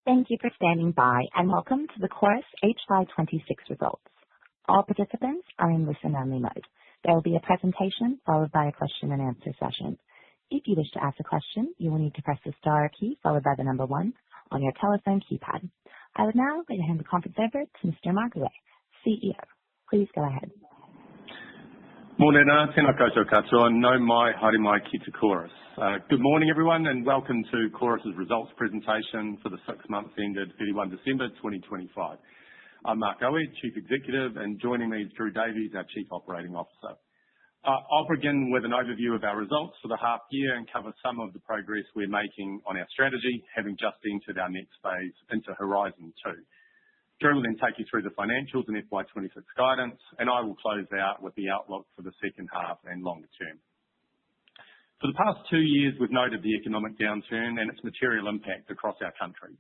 Thank you for standing by, and welcome to the Chorus HY26 results. All participants are in listen-only mode. There will be a presentation followed by a question-and-answer session. If you wish to ask a question, you will need to press the star key followed by the number 1 on your telephone keypad. I would now like to hand the conference over to Mr. Mark Lewis, CEO. Please go ahead. Morena, tēnā koutou katoa, nau mai, haere mai ki te Chorus. Good morning everyone and welcome to Chorus's results presentation for the 6 months ended 31 December 2025. I'm Mark Lewis, Chief Executive, and joining me is Drew Davies, our Chief Operating Officer. I'll begin with an overview of our results for the half year and cover some of the progress we're making on our strategy, having just entered our next phase into Horizon 2. Drew will then take you through the financials and FY26 guidance, and I will close out with the outlook for the second half and longer term. For the past 2 years, we've noted the economic downturn and its material impact across our country.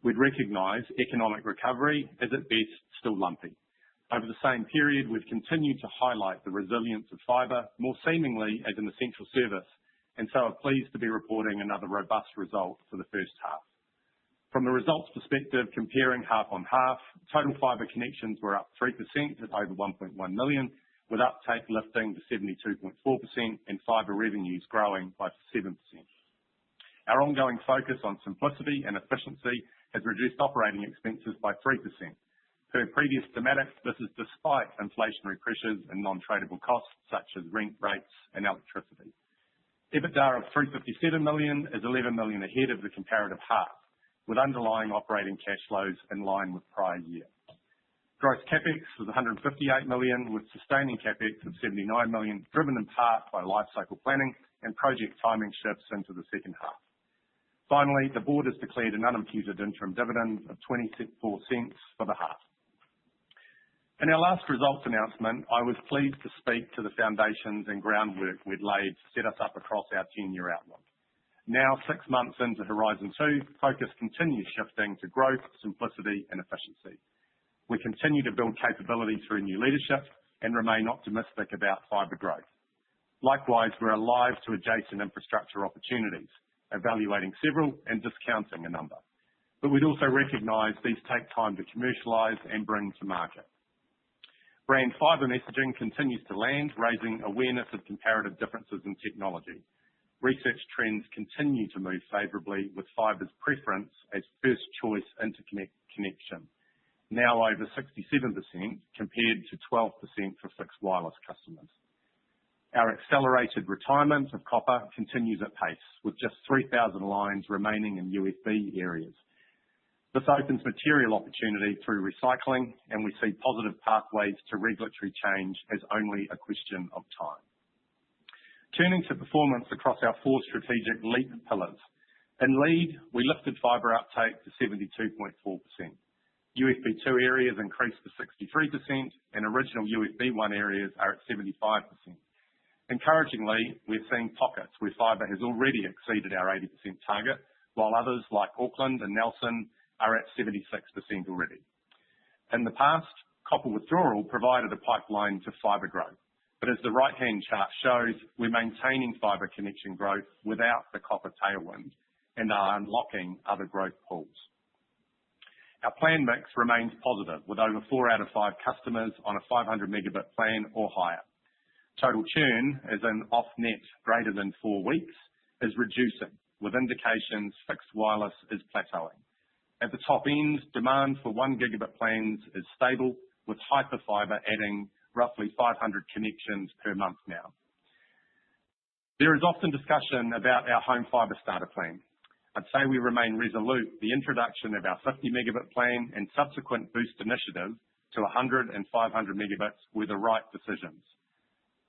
We'd recognise economic recovery is at best still lumpy. Over the same period, we've continued to highlight the resilience of fibre, more seemingly as an essential service, and so are pleased to be reporting another robust result for the first half. From a results perspective, comparing half on half, total fibre connections were up 3% at over 1.1 million, with uptake lifting to 72.4% and fibre revenues growing by 7%. Our ongoing focus on simplicity and efficiency has reduced operating expenses by 3%. Per previous thematic, this is despite inflationary pressures and non-tradable costs such as rent, rates and electricity. EBITDA of 357 million is 11 million ahead of the comparative half, with underlying operating cash flows in line with prior year. Gross CapEx was 158 million, with sustaining CapEx of 79 million, driven in part by life cycle planning and project timing shifts into the second half. Finally, the board has declared an unimputed interim dividend of 24 cents for the half. In our last results announcement, I was pleased to speak to the foundations and groundwork we'd laid to set us up across our 10-year outlook. Now, 6 months into Horizon 2, focus continues shifting to growth, simplicity and efficiency. We continue to build capability through new leadership and remain optimistic about fibre growth. Likewise, we're alive to adjacent infrastructure opportunities, evaluating several and discounting a number. But we'd also recognise these take time to commercialise and bring to market. Brand fibre messaging continues to land, raising awareness of comparative differences in technology. Research trends continue to move favourably, with fibre's preference as first choice interconnect connection, now over 67% compared to 12% for fixed wireless customers. Our accelerated retirement of copper continues at pace, with just 3,000 lines remaining in USB areas. This opens material opportunity through recycling, and we see positive pathways to regulatory change as only a question of time. Turning to performance across our 4 strategic LEAP pillars. In lead, we lifted fibre uptake to 72.4%. USB 2 areas increased to 63% and original USB 1 areas are at 75%. Encouragingly, we're seeing pockets where fibre has already exceeded our 80% target, while others like Auckland and Nelson are at 76% already. In the past, copper withdrawal provided a pipeline to fibre growth. But as the right-hand chart shows, we're maintaining fibre connection growth without the copper tailwind and are unlocking other growth pools. Our plan mix remains positive, with over 4 out of 5 customers on a 500 megabit plan or higher. Total churn, as in off net greater than 4 weeks, is reducing, with indications fixed wireless is plateauing. At the top end, demand for 1 gigabit plans is stable, with Hyperfibre adding roughly 500 connections per month now. There is often discussion about our home fibre starter plan. I'd say we remain resolute. The introduction of our 50 megabit plan and subsequent boost initiative to 100 and 500 megabits were the right decisions.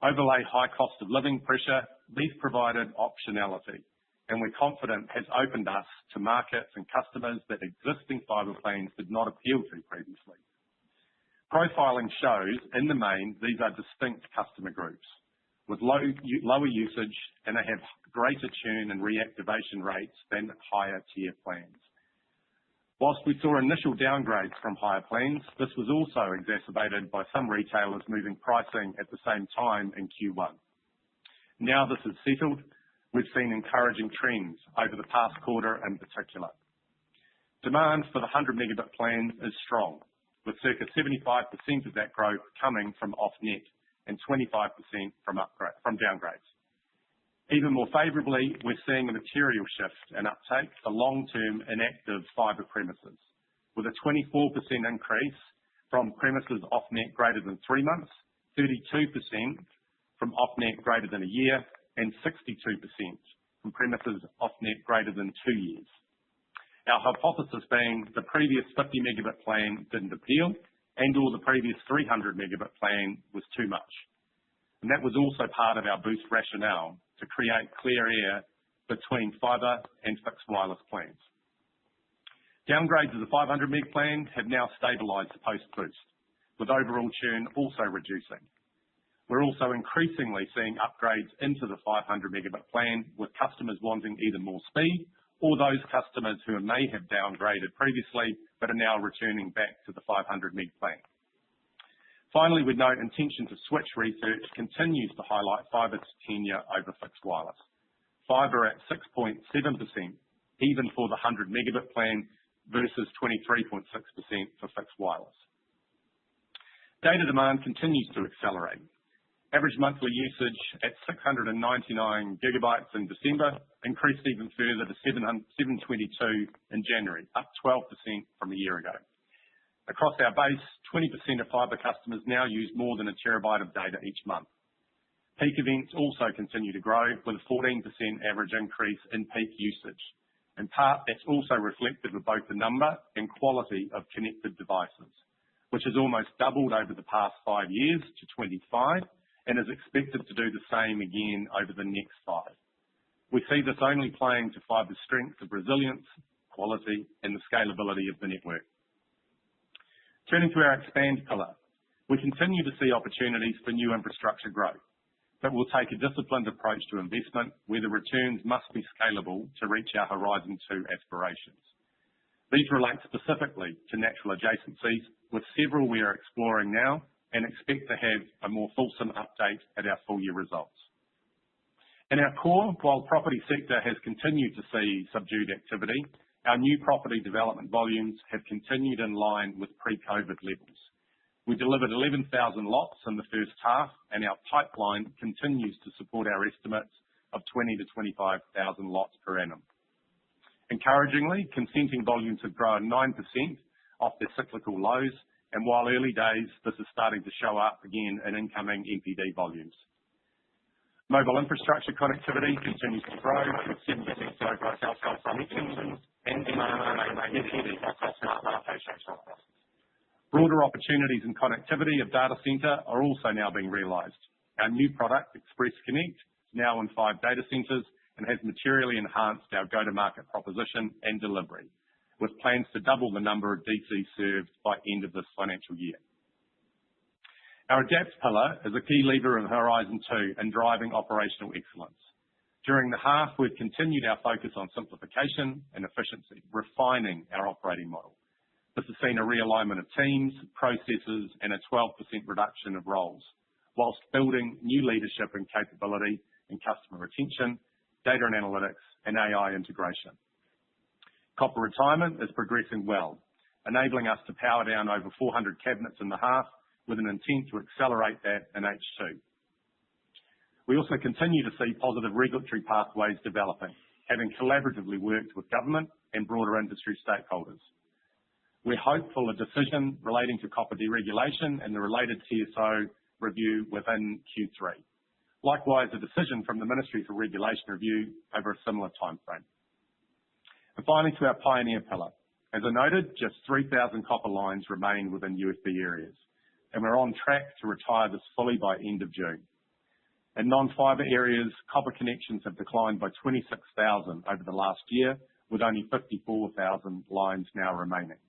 Overlay high cost of living pressure, these provided optionality, and we're confident has opened us to markets and customers that existing fibre plans did not appeal to previously. Profiling shows, in the main, these are distinct customer groups with lower usage, and they have greater churn and reactivation rates than higher tier plans. Whilst we saw initial downgrades from higher plans, this was also exacerbated by some retailers moving pricing at the same time in Q1. Now this is settled, we've seen encouraging trends over the past quarter in particular. Demand for the 100 megabit plan is strong, with circa 75% of that growth coming from off-net and 25% from downgrades. Even more favourably, we're seeing a material shift in uptake for long-term inactive fibre premises, with a 24% increase from premises off-net greater than 3 months, 32% from off-net greater than a year, and 62% from premises off-net greater than 2 years. Our hypothesis being the previous 50 megabit plan didn't appeal, and/or the previous 300 megabit plan was too much. And that was also part of our boost rationale to create clear air between fibre and fixed wireless plans. Downgrades of the 500 meg plan have now stabilised post-boost, with overall churn also reducing. We're also increasingly seeing upgrades into the 500 megabit plan, with customers wanting either more speed or those customers who may have downgraded previously but are now returning back to the 500 meg plan. Finally, we'd note intention to switch research continues to highlight fibre tenure over fixed wireless. Fibre at 6.7%, even for the 100 megabit plan, versus 23.6% for fixed wireless. Data demand continues to accelerate. Average monthly usage at 699 gigabytes in December increased even further to 722 in January, up 12% from a year ago. Across our base, 20% of fibre customers now use more than a terabyte of data each month. Peak events also continue to grow, with a 14% average increase in peak usage. In part, that's also reflective of both the number and quality of connected devices, which has almost doubled over the past 5 years to 25, and is expected to do the same again over the next 5. We see this only playing to fibre's strength of resilience, quality, and the scalability of the network. Turning to our expand pillar, we continue to see opportunities for new infrastructure growth, but we'll take a disciplined approach to investment where the returns must be scalable to reach our Horizon 2 aspirations. These relate specifically to natural adjacencies, with several we are exploring now and expect to have a more fulsome update at our full year results. In our core, while property sector has continued to see subdued activity, our new property development volumes have continued in line with pre-COVID levels. We delivered 11,000 lots in the first half, and our pipeline continues to support our estimates of 20,000 to 25,000 lots per annum. Encouragingly, consenting volumes have grown 9% off their cyclical lows, and while early days, this is starting to show up again in incoming MPD volumes. Mobile infrastructure connectivity continues to grow, with 7% growth across household connections and demand across smart locations. Broader opportunities in connectivity of data centre are also now being realised. Our new product, Express Connect, is now in 5 data centres and has materially enhanced our go-to-market proposition and delivery, with plans to double the number of DCs served by end of this financial year. Our Adapt pillar is a key lever in Horizon 2 in driving operational excellence. During the half, we've continued our focus on simplification and efficiency, refining our operating model. This has seen a realignment of teams, processes, and a 12% reduction of roles, whilst building new leadership and capability in customer retention, data and analytics, and AI integration. Copper retirement is progressing well, enabling us to power down over 400 cabinets in the half, with an intent to accelerate that in H2. We also continue to see positive regulatory pathways developing, having collaboratively worked with government and broader industry stakeholders. We're hopeful a decision relating to copper deregulation and the related TSO review within Q3. Likewise, a decision from the Ministry for Regulation review over a similar timeframe. And finally, to our pioneer pillar. As I noted, just 3,000 copper lines remain within UFB areas, and we're on track to retire this fully by end of June. In non-fibre areas, copper connections have declined by 26,000 over the last year, with only 54,000 lines now remaining.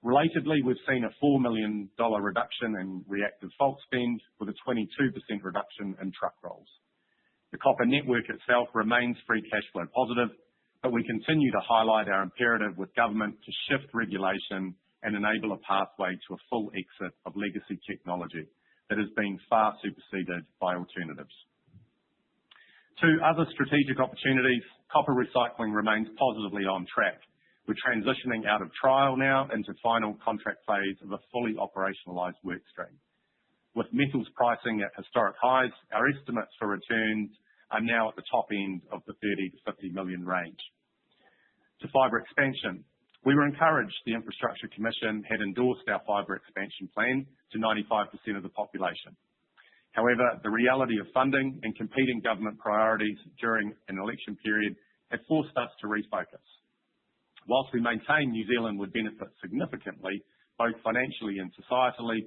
Relatedly, we've seen a $4 million reduction in reactive fault spend, with a 22% reduction in truck rolls. The copper network itself remains free cash flow positive, but we continue to highlight our imperative with government to shift regulation and enable a pathway to a full exit of legacy technology that is being far superseded by alternatives. 2 other strategic opportunities, copper recycling remains positively on track, We're transitioning out of trial now into final contract phase of a fully operationalised work stream. With metals pricing at historic highs, our estimates for returns are now at the top end of the 30 to 50 million range. To fibre expansion, we were encouraged the Infrastructure Commission had endorsed our fibre expansion plan to 95% of the population. However, the reality of funding and competing government priorities during an election period have forced us to refocus. Whilst we maintain New Zealand would benefit significantly, both financially and societally,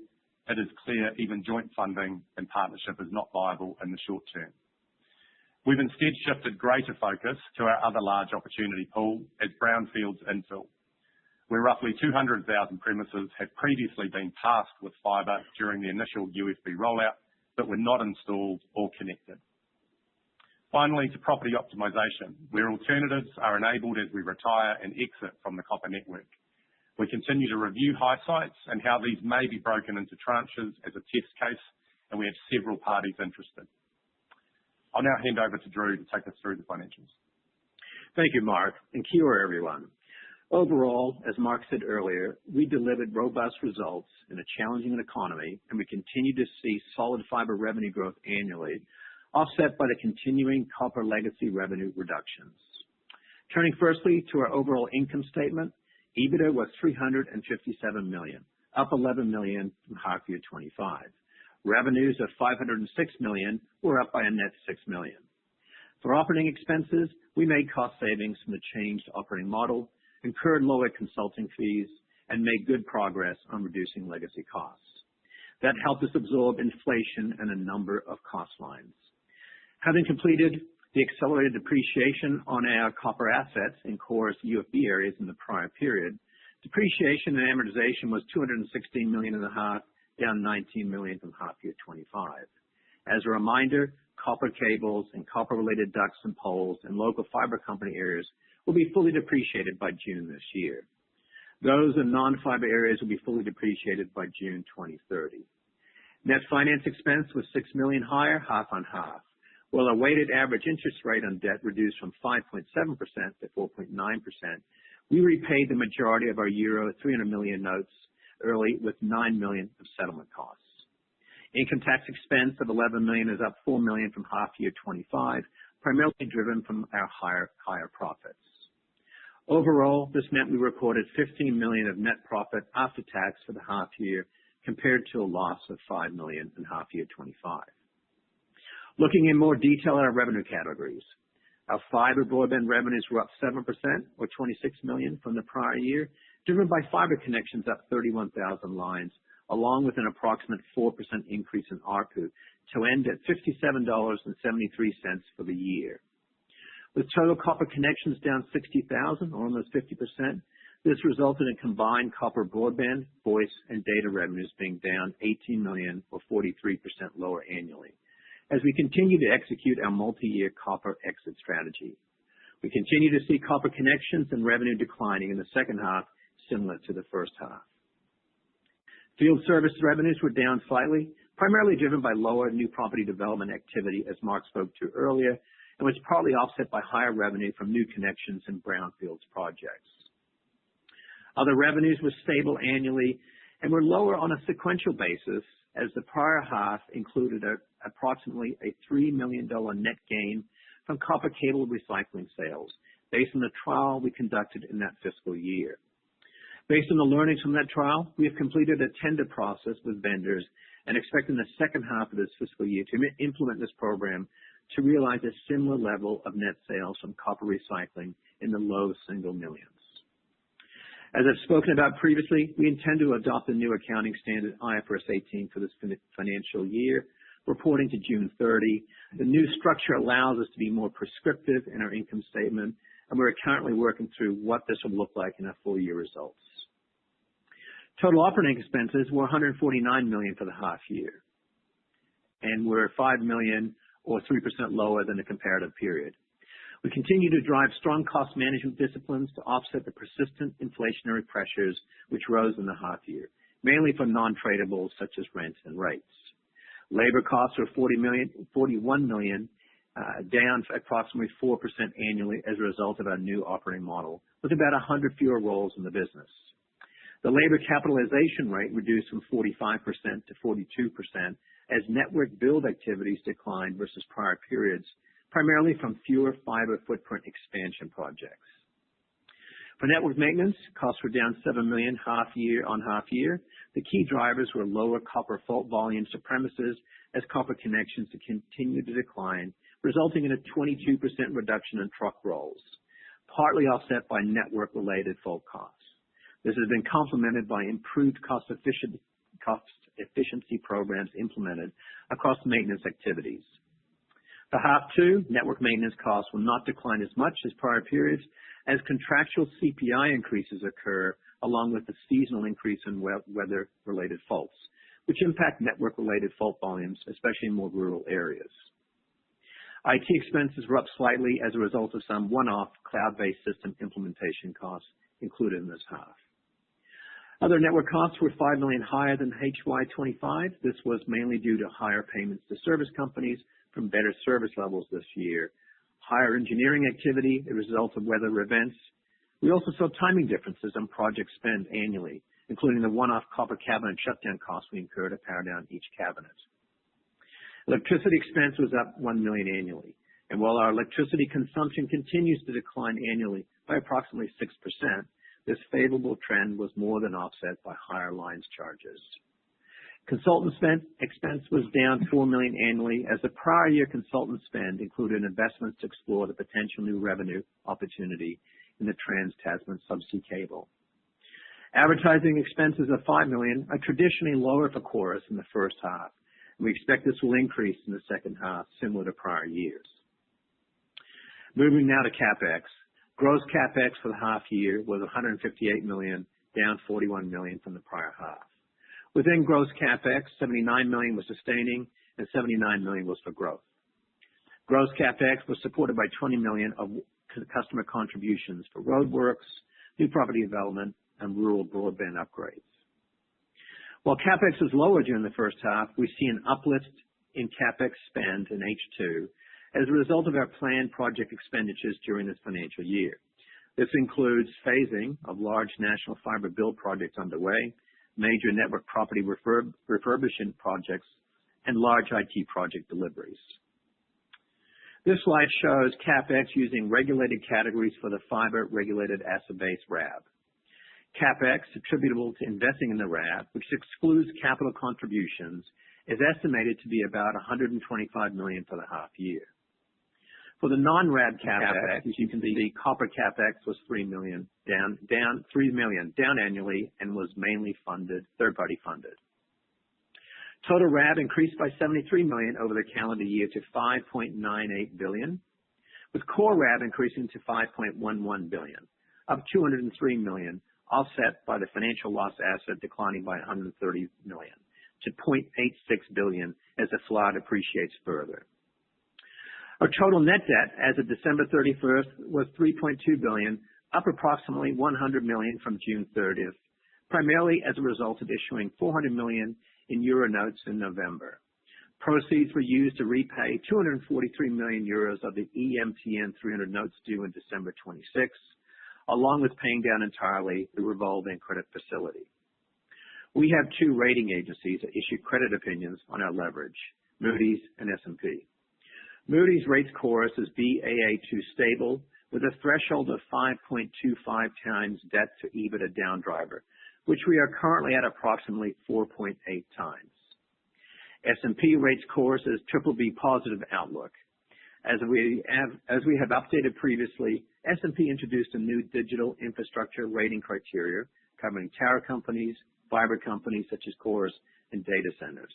it is clear even joint funding and partnership is not viable in the short term. We've instead shifted greater focus to our other large opportunity pool as brownfields infill, where roughly 200,000 premises had previously been tasked with fibre during the initial UFB rollout, but were not installed or connected. Finally, to property optimisation, where alternatives are enabled as we retire and exit from the copper network. We continue to review high sites and how these may be broken into tranches as a test case, and we have several parties interested. I'll now hand over to Drew to take us through the financials. Thank you, Mark, and kia ora, everyone. Overall, as Mark said earlier, we delivered robust results in a challenging economy, and we continue to see solid fibre revenue growth annually, offset by the continuing copper legacy revenue reductions. Turning firstly to our overall income statement, EBITDA was $357 million, up $11 million from half year 25. Revenues of $506 million were up by a net $6 million. For operating expenses, we made cost savings from the changed operating model, incurred lower consulting fees, and made good progress on reducing legacy costs. That helped us absorb inflation in a number of cost lines. Having completed the accelerated depreciation on our copper assets in Chorus UFB areas in the prior period, depreciation and amortization was $216 million in the half, down $19 million from half year 25. As a reminder, copper cables and copper-related ducts and poles in local fibre company areas will be fully depreciated by June this year. Those in non-fibre areas will be fully depreciated by June 2030. Net finance expense was $6 million higher, half on half. While our weighted average interest rate on debt reduced from 5.7% to 4.9%, we repaid the majority of our euro 300 million notes early with $9 million of settlement costs. Income tax expense of $11 million is up $4 million from half year 25, primarily driven from our higher profits. Overall, this meant we recorded $15 million of net profit after tax for the half year, compared to a loss of $5 million in half year 25. Looking in more detail at our revenue categories, our fibre broadband revenues were up 7%, or $26 million from the prior year, driven by fibre connections up 31,000 lines, along with an approximate 4% increase in ARPU to end at $57.73 for the year. With total copper connections down 60,000, or almost 50%, this resulted in combined copper broadband, voice, and data revenues being down $18 million, or 43% lower annually, as we continue to execute our multi-year copper exit strategy. We continue to see copper connections and revenue declining in the second half, similar to the first half. Field service revenues were down slightly, primarily driven by lower new property development activity, as Mark spoke to earlier, and was partly offset by higher revenue from new connections and brownfields projects. Other revenues were stable annually and were lower on a sequential basis, as the prior half included approximately a $3 million net gain from copper cable recycling sales, based on the trial we conducted in that fiscal year. Based on the learnings from that trial, we have completed a tender process with vendors and expect in the second half of this fiscal year to implement this program to realize a similar level of net sales from copper recycling in the low single millions. As I've spoken about previously, we intend to adopt the new accounting standard IFRS 18 for this financial year, reporting to June 30. The new structure allows us to be more prescriptive in our income statement, and we're currently working through what this will look like in our full year results. Total operating expenses were $149 million for the half year, and were $5 million or 3% lower than the comparative period. We continue to drive strong cost management disciplines to offset the persistent inflationary pressures which rose in the half year, mainly from non-tradables such as rent and rates. Labor costs were $41 million, down approximately 4% annually as a result of our new operating model, with about 100 fewer roles in the business. The labor capitalization rate reduced from 45% to 42% as network build activities declined versus prior periods, primarily from fewer fiber footprint expansion projects. For network maintenance, costs were down $7 million half year on half year. The key drivers were lower copper fault volumes to premises as copper connections continued to decline, resulting in a 22% reduction in truck rolls, partly offset by network-related fault costs. This has been complemented by improved cost efficiency programs implemented across maintenance activities. For half two, network maintenance costs will not decline as much as prior periods as contractual CPI increases occur, along with the seasonal increase in weather-related faults, which impact network-related fault volumes, especially in more rural areas. IT expenses were up slightly as a result of some one-off cloud-based system implementation costs included in this half. Other network costs were $5 million higher than HY25. This was mainly due to higher payments to service companies from better service levels this year, higher engineering activity as a result of weather events. We also saw timing differences on project spend annually, including the one-off copper cabinet shutdown costs we incurred to power down each cabinet. Electricity expense was up $1 million annually, and while our electricity consumption continues to decline annually by approximately 6%, this favorable trend was more than offset by higher lines charges. Consultant expense was down $4 million annually as the prior year consultant spend included investments to explore the potential new revenue opportunity in the Trans-Tasman subsea cable. Advertising expenses of $5 million are traditionally lower for Chorus in the first half, and we expect this will increase in the second half, similar to prior years. Moving now to CapEx. Gross CapEx for the half year was $158 million, down $41 million from the prior half. Within gross CapEx, $79 million was sustaining and $79 million was for growth. Gross CapEx was supported by $20 million of customer contributions for roadworks, new property development, and rural broadband upgrades. While CapEx was lower during the first half, we see an uplift in CapEx spend in H2 as a result of our planned project expenditures during this financial year. This includes phasing of large national fiber build projects underway, major network property refurbishment projects, and large IT project deliveries. This slide shows CapEx using regulated categories for the fiber regulated asset base RAB. CapEx attributable to investing in the RAB, which excludes capital contributions, is estimated to be about $125 million for the half year. For the non-RAB CapEx, as you can see, copper CapEx was $3 million, down annually, and was mainly third-party funded. Total RAB increased by $73 million over the calendar year to $5.98 billion, with core RAB increasing to $5.11 billion, up $203 million, offset by the financial loss asset declining by $130 million to $0.86 billion as the FLA appreciates further. Our total net debt as of December 31st was $3.2 billion, up approximately $100 million from June 30th, primarily as a result of issuing 400 million in euro notes in November. Proceeds were used to repay 243 million euros of the EMTN 300 notes due in December 26, along with paying down entirely the revolving credit facility. We have two rating agencies that issue credit opinions on our leverage, Moody's and S&P. Moody's rates Chorus as Baa2 stable with a threshold of 5.25 times debt to EBITDA down driver, which we are currently at approximately 4.8 times. S&P rates Chorus as BBB positive outlook. As we have updated previously, S&P introduced a new digital infrastructure rating criteria covering tower companies, fiber companies such as Chorus, and data centers.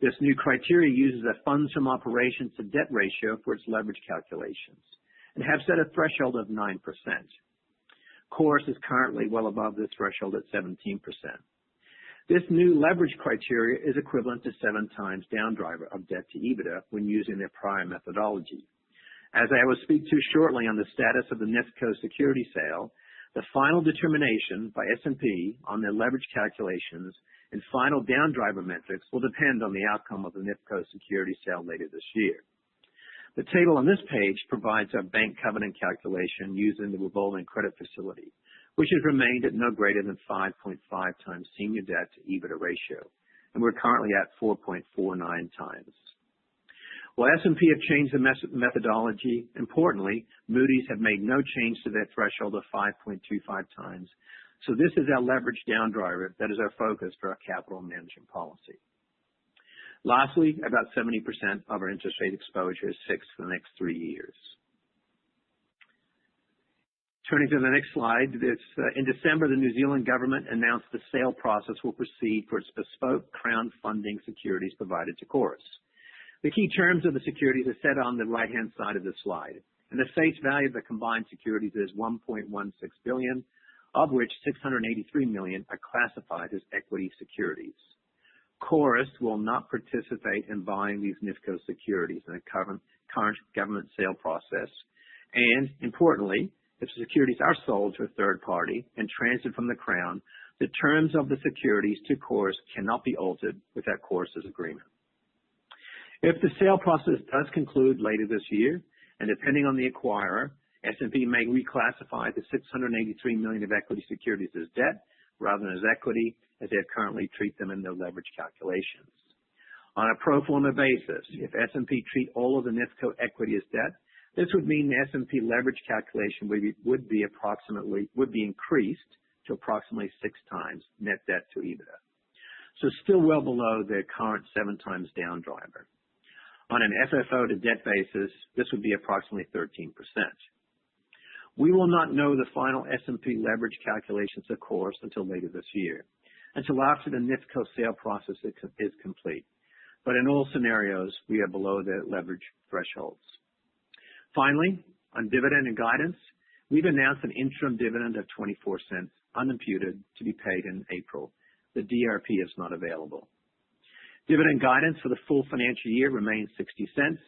This new criteria uses a funds from operations to debt ratio for its leverage calculations and have set a threshold of 9%. Chorus is currently well above this threshold at 17%. This new leverage criteria is equivalent to 7 times down driver of debt to EBITDA when using their prior methodology. As I will speak to shortly on the status of the NIFCO security sale, the final determination by S&P on their leverage calculations and final down driver metrics will depend on the outcome of the NIFCO security sale later this year. The table on this page provides our bank covenant calculation using the revolving credit facility, which has remained at no greater than 5.5 times senior debt to EBITDA ratio, and we're currently at 4.49 times. While S&P have changed the methodology, importantly, Moody's have made no change to their threshold of 5.25 times. So this is our leverage down driver that is our focus for our capital management policy. Lastly, about 70% of our interest rate exposure is fixed for the next 3 years. Turning to the next slide, in December, the New Zealand government announced the sale process will proceed for its bespoke Crown funding securities provided to Chorus. The key terms of the securities are set on the right-hand side of the slide, and the face value of the combined securities is $1.16 billion, of which $683 million are classified as equity securities. Chorus will not participate in buying these NIFCO securities in the current government sale process, and importantly, if the securities are sold to a third party and transferred from the Crown, the terms of the securities to Chorus cannot be altered without Chorus's agreement. If the sale process does conclude later this year, and depending on the acquirer, S&P may reclassify the $683 million of equity securities as debt rather than as equity, as they currently treat them in their leverage calculations. On a pro forma basis, if S&P treat all of the NIFCO equity as debt, this would mean the S&P leverage calculation would be increased to approximately 6 times net debt to EBITDA. So still well below their current 7 times down driver. On an FFO to debt basis, this would be approximately 13%. We will not know the final S&P leverage calculations of Chorus until later this year, until after the NIFCO sale process is complete. But in all scenarios, we are below the leverage thresholds. Finally, on dividend and guidance, we've announced an interim dividend of 24 cents, unimputed, to be paid in April. The DRP is not available. Dividend guidance for the full financial year remains 60 cents,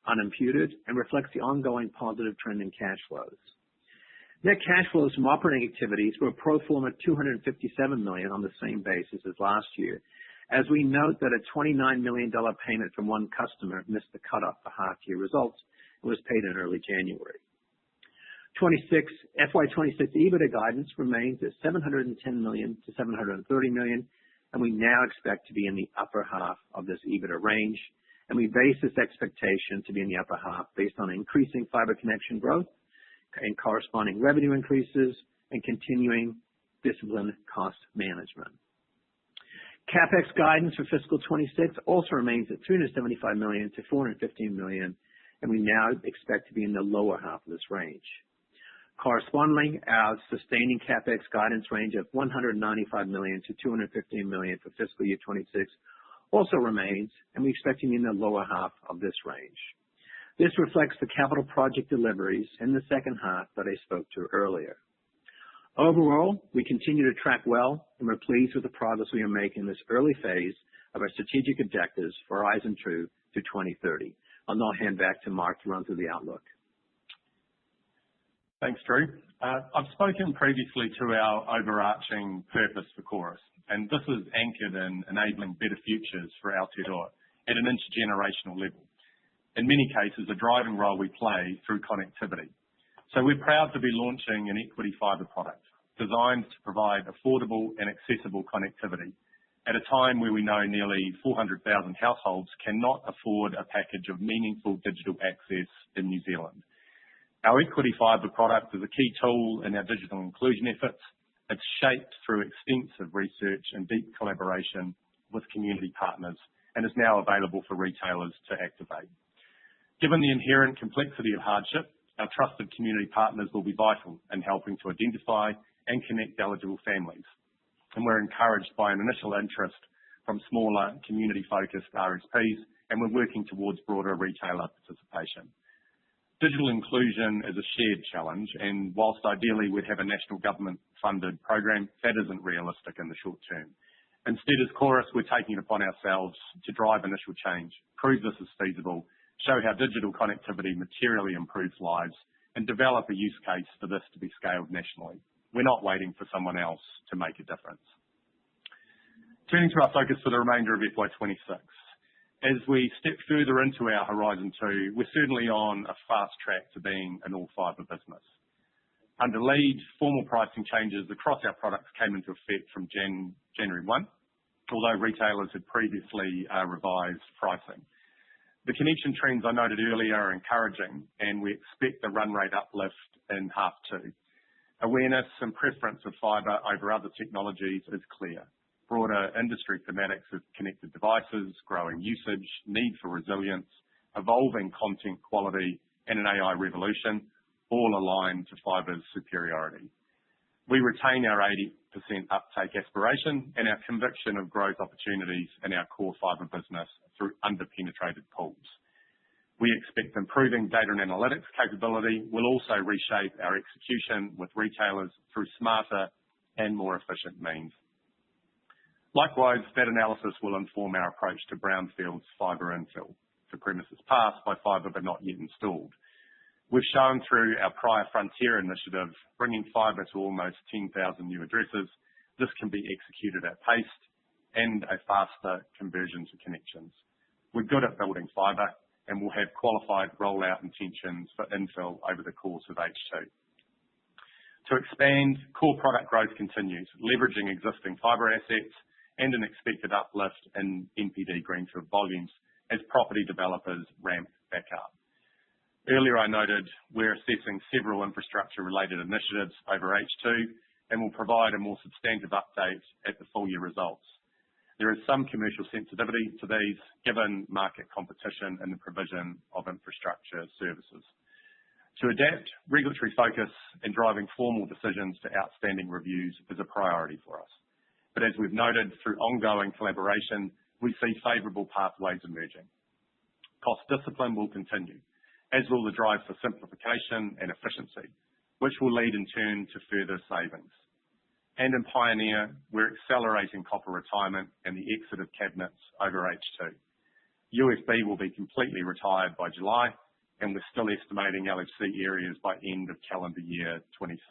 unimputed, and reflects the ongoing positive trend in cash flows. Net cash flows from operating activities were a pro forma $257 million on the same basis as last year, as we note that a $29 million payment from one customer missed the cutoff for half-year results and was paid in early January. FY26 EBITDA guidance remains at $710 million to $730 million, and we now expect to be in the upper half of this EBITDA range, and we base this expectation to be in the upper half based on increasing fiber connection growth and corresponding revenue increases and continuing disciplined cost management. CapEx guidance for fiscal 26 also remains at $375 million to $415 million, and we now expect to be in the lower half of this range. Correspondingly, our sustaining CapEx guidance range of $195 million to $215 million for fiscal year 26 also remains, and we expect to be in the lower half of this range. This reflects the capital project deliveries in the second half that I spoke to earlier. Overall, we continue to track well, and we're pleased with the progress we are making in this early phase of our strategic objectives for Horizon 2 to 2030. I'll now hand back to Mark to run through the outlook. Thanks, Drew. I've spoken previously to our overarching purpose for Chorus, and this is anchored in enabling better futures for Aotearoa at an intergenerational level. In many cases, a driving role we play through connectivity. So we're proud to be launching an equity fibre product designed to provide affordable and accessible connectivity at a time where we know nearly 400,000 households cannot afford a package of meaningful digital access in New Zealand. Our equity fibre product is a key tool in our digital inclusion efforts. It's shaped through extensive research and deep collaboration with community partners and is now available for retailers to activate. Given the inherent complexity of hardship, our trusted community partners will be vital in helping to identify and connect eligible families. And we're encouraged by an initial interest from smaller community-focused RSPs, and we're working towards broader retailer participation. Digital inclusion is a shared challenge, and whilst ideally we'd have a national government-funded program, that isn't realistic in the short term. Instead, as Chorus, we're taking it upon ourselves to drive initial change, prove this is feasible, show how digital connectivity materially improves lives, and develop a use case for this to be scaled nationally. We're not waiting for someone else to make a difference. Turning to our focus for the remainder of FY26. As we step further into our Horizon 2, we're certainly on a fast track to being an all-fibre business. Under lead, formal pricing changes across our products came into effect from January 1, although retailers had previously revised pricing. The connection trends I noted earlier are encouraging, and we expect the run rate uplift in half 2. Awareness and preference of fibre over other technologies is clear. Broader industry thematics of connected devices, growing usage, need for resilience, evolving content quality, and an AI revolution all align to fibre's superiority. We retain our 80% uptake aspiration and our conviction of growth opportunities in our core fibre business through under-penetrated pools. We expect improving data and analytics capability will also reshape our execution with retailers through smarter and more efficient means. Likewise, that analysis will inform our approach to brownfields fibre infill for premises passed by fibre but not yet installed. We've shown through our prior Frontier initiative, bringing fibre to almost 10,000 new addresses, this can be executed at pace and a faster conversion to connections. We're good at building fibre, and we'll have qualified rollout intentions for infill over the course of H2. To expand, core product growth continues, leveraging existing fibre assets and an expected uplift in NPD greenfield volumes as property developers ramp back up. Earlier I noted we're assessing several infrastructure-related initiatives over H2 and will provide a more substantive update at the full year results. There is some commercial sensitivity to these, given market competition in the provision of infrastructure services. To adapt, regulatory focus and driving formal decisions to outstanding reviews is a priority for us. But as we've noted, through ongoing collaboration, we see favourable pathways emerging. Cost discipline will continue, as will the drive for simplification and efficiency, which will lead in turn to further savings. And in Pioneer, we're accelerating copper retirement and the exit of cabinets over H2. USB will be completely retired by July, and we're still estimating LFC areas by end of calendar year 26.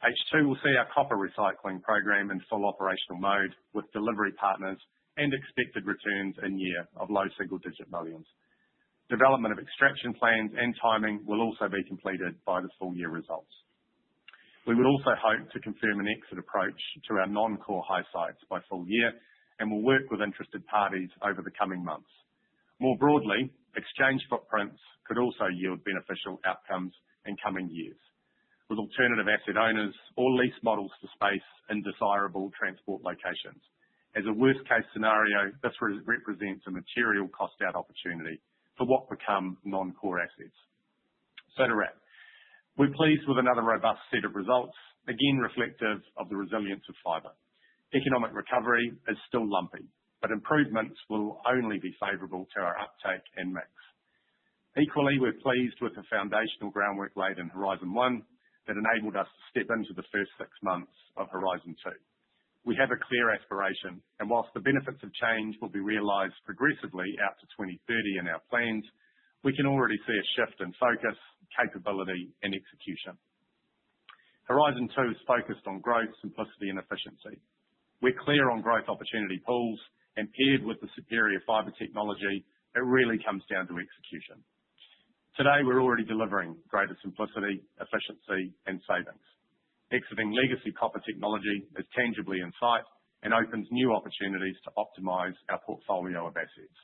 H2 will see our copper recycling program in full operational mode with delivery partners and expected returns in year of low single-digit millions. Development of extraction plans and timing will also be completed by the full year results. We would also hope to confirm an exit approach to our non-core high sites by full year, and will work with interested parties over the coming months. More broadly, exchange footprints could also yield beneficial outcomes in coming years, with alternative asset owners or lease models for space in desirable transport locations. As a worst-case scenario, this represents a material cost-out opportunity for what become non-core assets. So to wrap, we're pleased with another robust set of results, again reflective of the resilience of fibre. Economic recovery is still lumpy, but improvements will only be favourable to our uptake and mix. Equally, we're pleased with the foundational groundwork laid in Horizon 1 that enabled us to step into the first 6 months of Horizon 2. We have a clear aspiration, and whilst the benefits of change will be realised progressively out to 2030 in our plans, we can already see a shift in focus, capability and execution. Horizon 2 is focused on growth, simplicity and efficiency. We're clear on growth opportunity pools, and paired with the superior fibre technology, it really comes down to execution. Today, we're already delivering greater simplicity, efficiency and savings. Exiting legacy copper technology is tangibly in sight and opens new opportunities to optimise our portfolio of assets.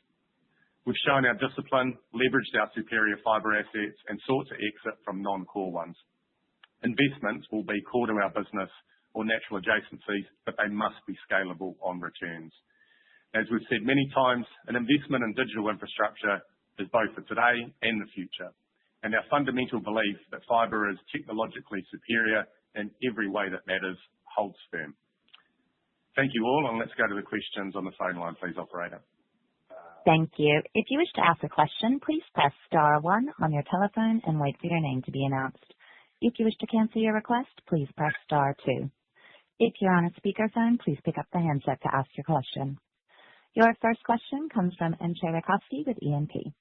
We've shown our discipline, leveraged our superior fibre assets and sought to exit from non-core ones. Investments will be core to our business or natural adjacencies, but they must be scalable on returns. As we've said many times, an investment in digital infrastructure is both for today and the future, and our fundamental belief that fibre is technologically superior in every way that matters holds firm. Thank you all, and let's go to the questions on the phone line, please, operator. Thank you. If you wish to ask a question, please press star 1 on your telephone and wait for your name to be announced. If you wish to cancel your request, please press star 2. If you're on a speakerphone, please pick up the handset to ask your question. Your first question comes from Entcho Raykovski with E&P.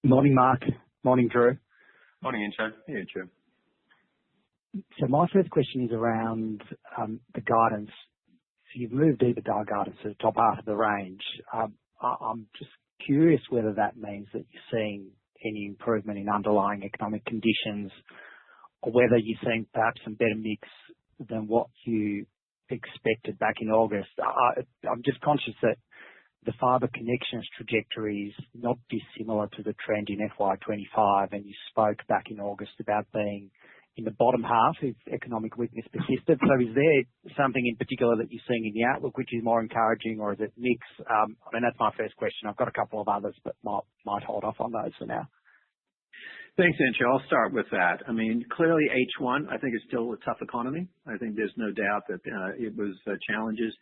Morning, Mark. Morning, Drew. Morning, Entcho. Hey, Entcho. So my first question is around the guidance. you've moved EBITDA guidance to the top half of the range. I'm just curious whether that means that you're seeing any improvement in underlying economic conditions, or whether you're seeing perhaps some better mix than what you expected back in August. I'm just conscious that the fibre connections trajectory is not dissimilar to the trend in FY25, and you spoke back in August about being in the bottom half if economic weakness persisted. So is there something in particular that you're seeing in the outlook which is more encouraging, or is it mix? That's my first question. I've got a couple of others, but might hold off on those for now. Thanks, Andrew. I'll start with that. Clearly H1, I think, is still a tough economy. I think there's no doubt that it was challenges.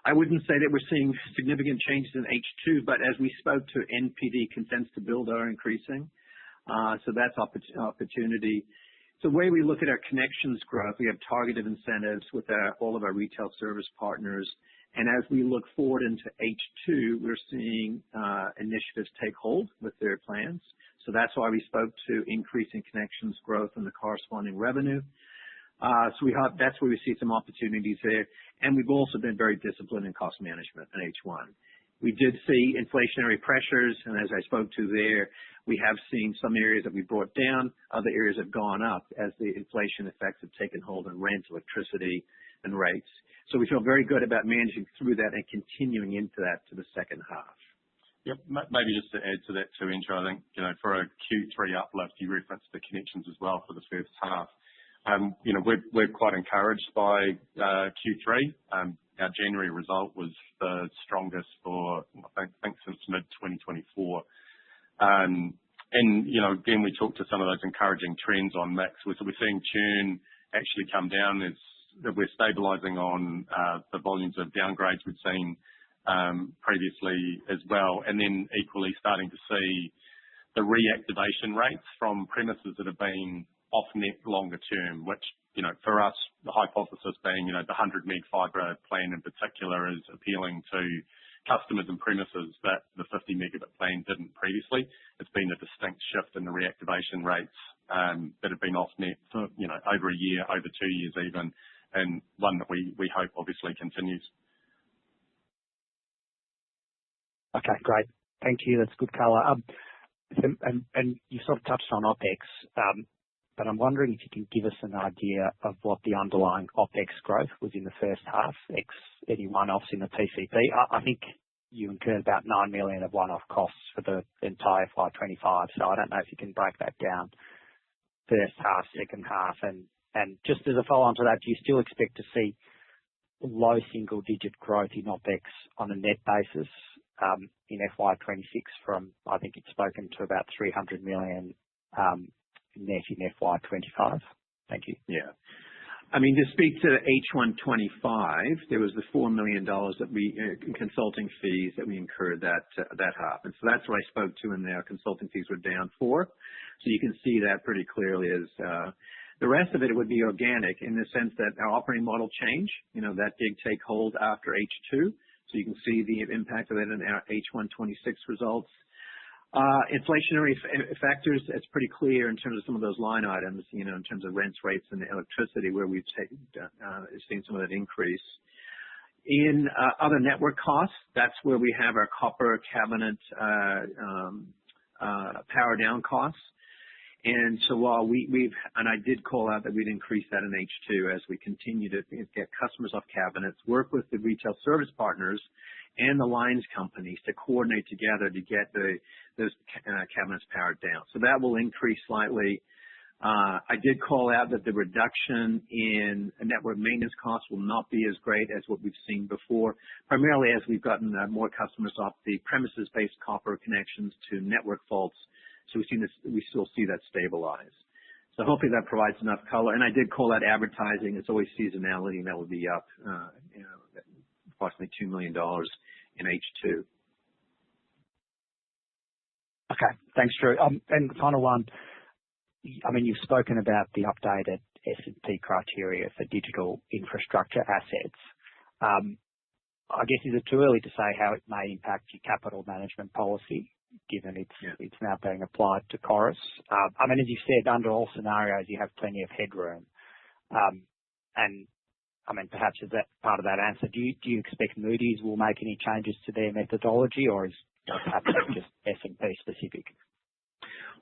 I wouldn't say that we're seeing significant changes in H2, but as we spoke to, NPD consents to build are increasing. So that's opportunity. So the way we look at our connections growth, we have targeted incentives with all of our retail service partners. And as we look forward into H2, we're seeing initiatives take hold with their plans. So that's why we spoke to increasing connections growth and the corresponding revenue. So that's where we see some opportunities there. And we've also been very disciplined in cost management in H1. We did see inflationary pressures, and as I spoke to there, we have seen some areas that we brought down, other areas have gone up as the inflation effects have taken hold on rent, electricity, and rates. So we feel very good about managing through that and continuing into that to the second half. Yep. Maybe just to add to that too, Andrew, I think, for a Q3 uplift, you referenced the connections as well for the first half. We're quite encouraged by Q3. Our January result was the strongest for, I think since mid-2024. Again, we talked to some of those encouraging trends on mix. We're seeing churn actually come down as we're stabilizing on the volumes of downgrades we've seen previously as well. And then equally starting to see the reactivation rates from premises that have been off net longer term, which, for us, the hypothesis being, the 100 meg fibre plan in particular is appealing to customers and premises that the 50 megabit plan didn't previously. It's been a distinct shift in the reactivation rates that have been off net for, over a year, over 2 years even, and one that we hope obviously continues. Okay, great. Thank you. That's good colour. And you sort of touched on OPEX, but I'm wondering if you can give us an idea of what the underlying OPEX growth was in the first half, ex any one-offs in the PCP. I think you incurred about 9 million of one-off costs for the entire FY25, so I don't know if you can break that down, first half, second half. And just as a follow-on to that, do you still expect to see low single-digit growth in OPEX on a net basis in FY26 from, I think it's spoken to about 300 million net in FY25? Thank you. Yeah. To speak to H125, there was the $4 million that we consulting fees that we incurred that half. And so that's what I spoke to in there. Consulting fees were down 4. So you can see that pretty clearly as the rest of it would be organic in the sense that our operating model change, that did take hold after H2. So you can see the impact of that in our H126 results. Inflationary factors, it's pretty clear in terms of some of those line items, in terms of rents, rates, and electricity, where we've seen some of that increase. In other network costs, that's where we have our copper cabinet power down costs. And so while and I did call out that we'd increase that in H2 as we continue to get customers off cabinets, work with the retail service partners and the lines companies to coordinate together to get those cabinets powered down. So that will increase slightly. I did call out that the reduction in network maintenance costs will not be as great as what we've seen before, primarily as we've gotten more customers off the premises-based copper connections to network faults. So we still see that stabilize. So hopefully that provides enough color. And I did call out advertising. It's always seasonality, and that will be up, approximately $2 million in H2. Okay, thanks, Drew. And the final one, you've spoken about the updated S&P criteria for digital infrastructure assets. I guess, is it too early to say how it may impact your capital management policy, given it's now being applied to Chorus? As you said, under all scenarios, you have plenty of headroom. And I mean, perhaps as that part of that answer, do you expect Moody's will make any changes to their methodology, or is perhaps just S&P specific?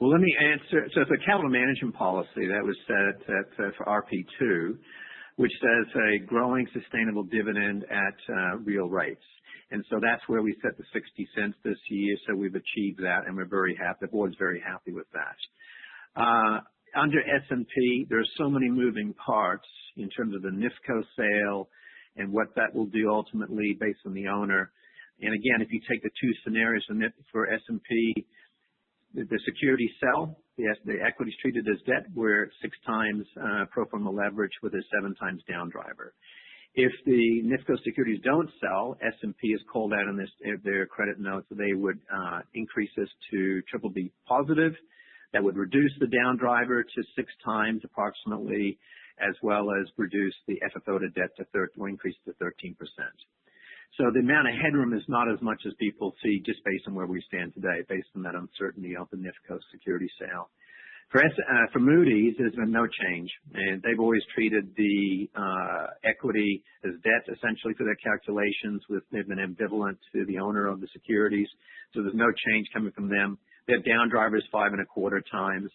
Well, let me answer. So it's a capital management policy that was set for RP2, which says a growing sustainable dividend at real rates. And so that's where we set the 60 cents this year. So we've achieved that, and we're very happy. The board's very happy with that. Under S&P, there are so many moving parts in terms of the NIFCO sale and what that will do ultimately based on the owner. And again, if you take the two scenarios for S&P, the securities sell, the equity is treated as debt, we're at 6 times pro forma leverage with a 7 times down driver. If the NIFCO securities don't sell, S&P has called out in their credit notes that they would increase this to BBB positive. That would reduce the down driver to 6 times approximately, as well as reduce the FFO to debt to increase to 13%. So the amount of headroom is not as much as people see just based on where we stand today, based on that uncertainty of the NIFCO security sale. For Moody's, there's been no change, and they've always treated the equity as debt essentially for their calculations. They've been ambivalent to the owner of the securities, so there's no change coming from them. Their down driver is 5.25 times.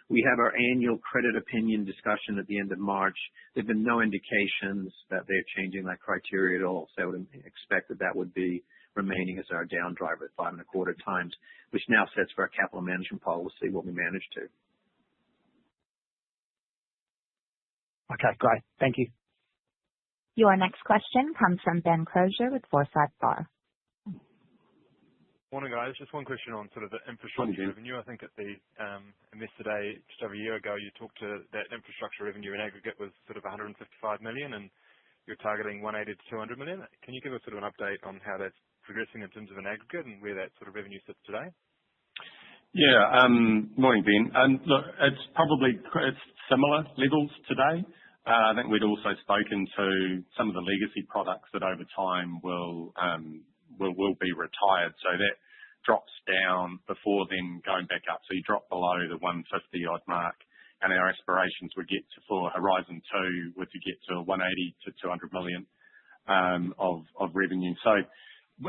We have our annual credit opinion discussion at the end of March. There have been no indications that they're changing that criteria at all, so I would expect that would be remaining as our down driver at 5.25 times, which now sets for our capital management policy what we manage to. Okay, great. Thank you. Your next question comes from Ben Crozier with Forsyth Barr. Morning, guys. Just one question on sort of the infrastructure revenue. I think at the Investor Day just over a year ago, you talked to that infrastructure revenue in aggregate was sort of 155 million, and you're targeting 180 to 200 million. Can you give us sort of an update on how that's progressing in terms of an aggregate and where that sort of revenue sits today? Yeah. Morning, Ben. Look, it's similar levels today. I think we'd also spoken to some of the legacy products that over time will be retired. So that drops down before then going back up. So you drop below the 150 odd mark, and our aspirations would get to, for Horizon 2, would to get to 180 to 200 million of revenue. So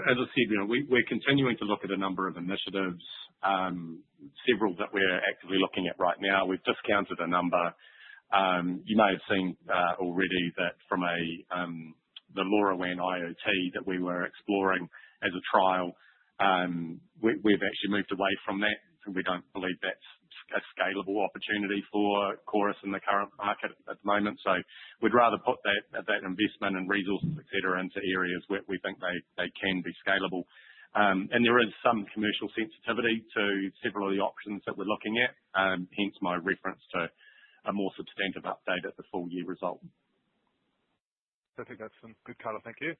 as I said, we're continuing to look at a number of initiatives, several that we're actively looking at right now. We've discounted a number. You may have seen already that from the LoRaWAN IoT that we were exploring as a trial, we've actually moved away from that. We don't believe that's a scalable opportunity for Chorus in the current market at the moment. So we'd rather put that investment and resources, et cetera, into areas where we think they can be scalable. And there is some commercial sensitivity to several of the options that we're looking at, hence my reference to a more substantive update at the full year result. I think that's some good color. Thank you.